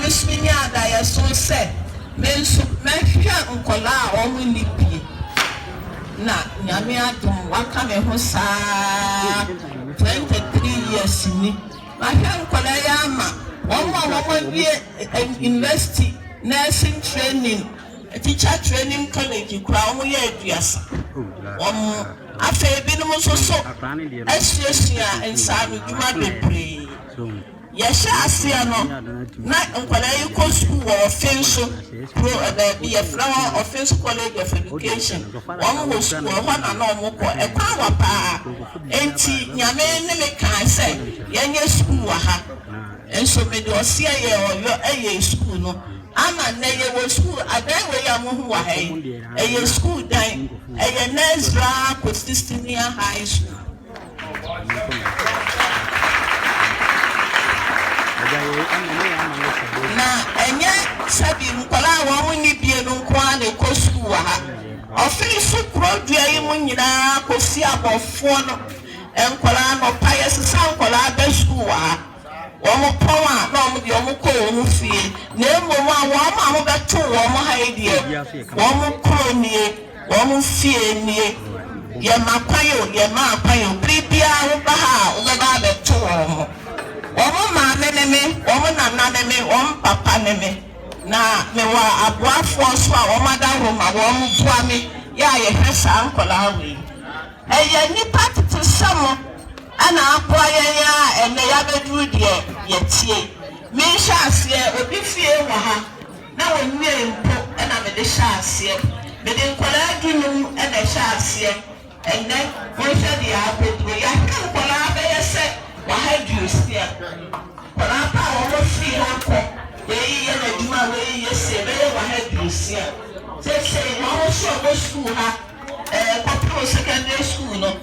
Mesminya da ya so say mensu mehwa nkola a omu ni pie na nyame adom waka me ho saa 23 years ni mahwa nkola ya ama omo university nursing training teacher training college kura omo ye aduasa afa binom so association inside djuma bebre yesha asia no na nkwala yiko school offense pro be a flower offense college of education omo school ho na no mo ko e kwa wa pa enti nyame ne me kan say yenye school wa ha enso me do osia ye oyo eye school no ama na ye wo school adan we ya mo ho wa ha eye school dan eye Nezra Consistonia High School na enye sabi nkola wo ni bie no kwa na ko school ha office kro dua yi mu nyina ko si abofo no enkola no pa yesesa nkola ba school ha wo mo powa na mo de wo ko wo fie na emo wa wo ma mo beto wo mo ha idie wo mo kro nie wo mo fie nie ye makwayo pribia wo ba ha wo ba beto wo mo omo ma neme omo na neme omo papa neme na me wa aboafo so a omo da homa omo bua me ya ye hwesa ankola we eye ni patiti samo ana akwa ye ya ene ya beduru de ye tie me sha ase obi fie wa ha na wonwie mpo na me de sha ase me de nkola adunum na sha ase ene wo sha de abeduru ya nkola be ye se wahadusia para pa wo fi hako we ye na duma we ye se be wahadusia se wo so school ha popular secondary school no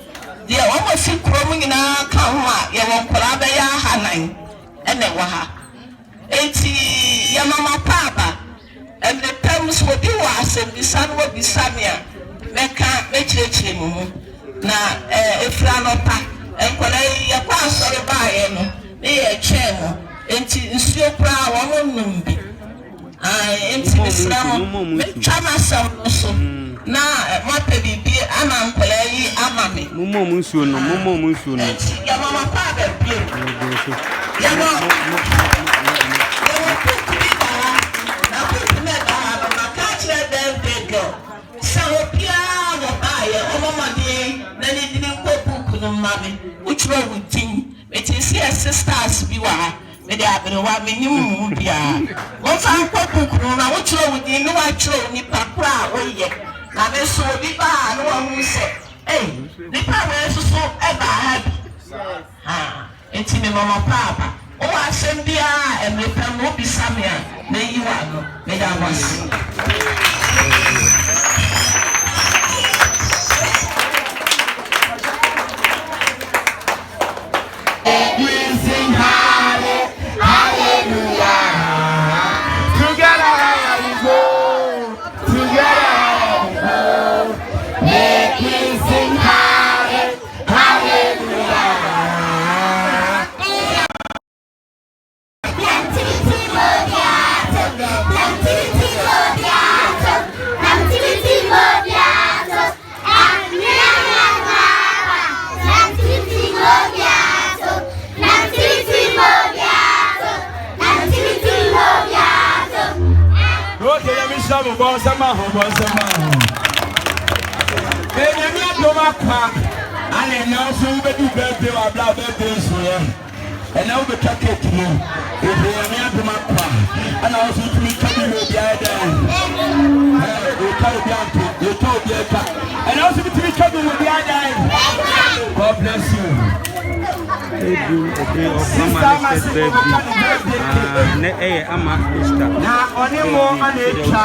dia wo mo fi krom nyina ka ho a ye wo kora be ya hanan ene wo ha enti ya mama papa and the terms wo bi wa asem bisan wo bisamia meka mechirechire mu na efra no pa enkola ya kwa sori baaye no e chemo enti nsuo kra wo numbi enti bisramo me chama so na mata bibi ama nkola yi ama me mumo nsuo no ya mama pa ba bio ya mo na ko me ba ma ka chire dem bego sa opia wo baaye o mama di na ni di ko book no mame uchro wutin betisi sisters bi wa me dey abere wa me nyim bia wo fa ko book no na uchro wutin no wa chro ni pakra wo ye na me so bi ba no wa hu se ni pa we so e ba ha enti me mama papa o wa sem bia e me pa mo bi samia na yi wa no me da was Bonsama Enyamia doma kwa ale na so be du birthday wa bla birthday so ye and now be take it no enyamia doma kwa ana so tumi kabi no bia da o ka obi anto o to obi eka and now so tumi kabi no bia da God bless you ama Easter na onimo anecha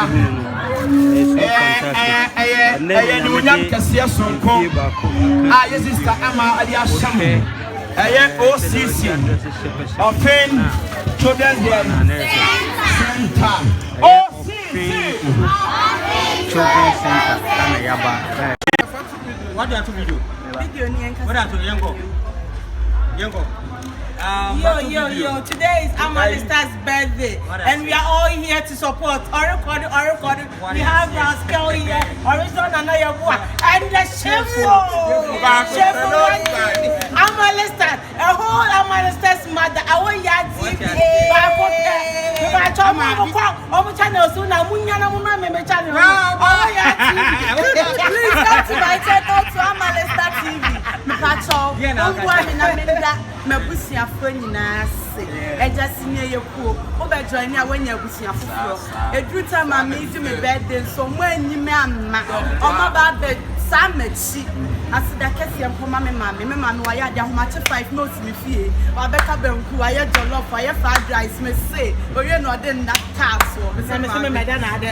nunyam kasiya sonko ye sister ama ali asham OCC Open Children's Day Center OCC Children's Center kana yaba. What do you have to do? Video ni enka. What do you have to Yo, today is Amalista's birthday, and we are all here to support. Recording. We have Rascal here, Horizon Anaya Boa, and the chef. Amalista, a whole Amalista's mother, our yard TV. Please come to my channel to Amalista TV. Mabusia friend na se eja sinye yeko obejo ni awanya busia fufuro edru time am me do me birthday so mo anyime amma omo ba be samachi asida kese empoma me mama wa ya de ahomache 5 notes me fie wa beka banku wa ya jollof wa ya fried rice me say oye no de na taso me say me meda na de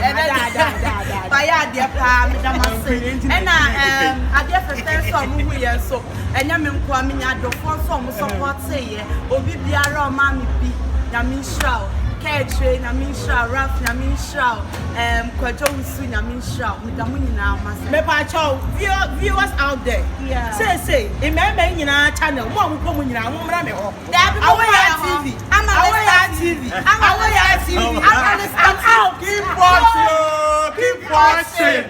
ba ya de pa me da ma say ena ade fete so mu hu ye so enya me nko am nya do fon so mo support ye obi biara o ma me bi na me show Ketre na Misha, Rap na Misha, Kwajo Usu na Misha, Midamuni na Masa. Me pacho viewers out there. Yeah. Say, remember in our channel, more will come in our TV. Keep watching.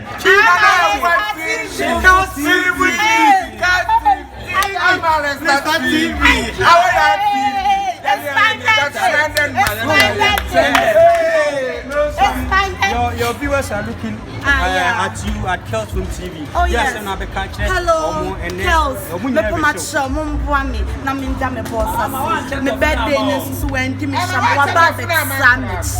Your viewers are looking at you at Kels from TV. Oh yes. Hello, Kels. Me promote Mumbuami. Na minja me bossa. Me birthday nesu wendi me shamba ba the sandwich.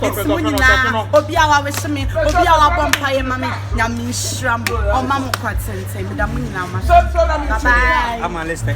It's munina. Obi awa wish me. Obi awa bompaye mami. Na min shram. O mamu kwatente. Me da munina ma. Bye bye. I'm a listener.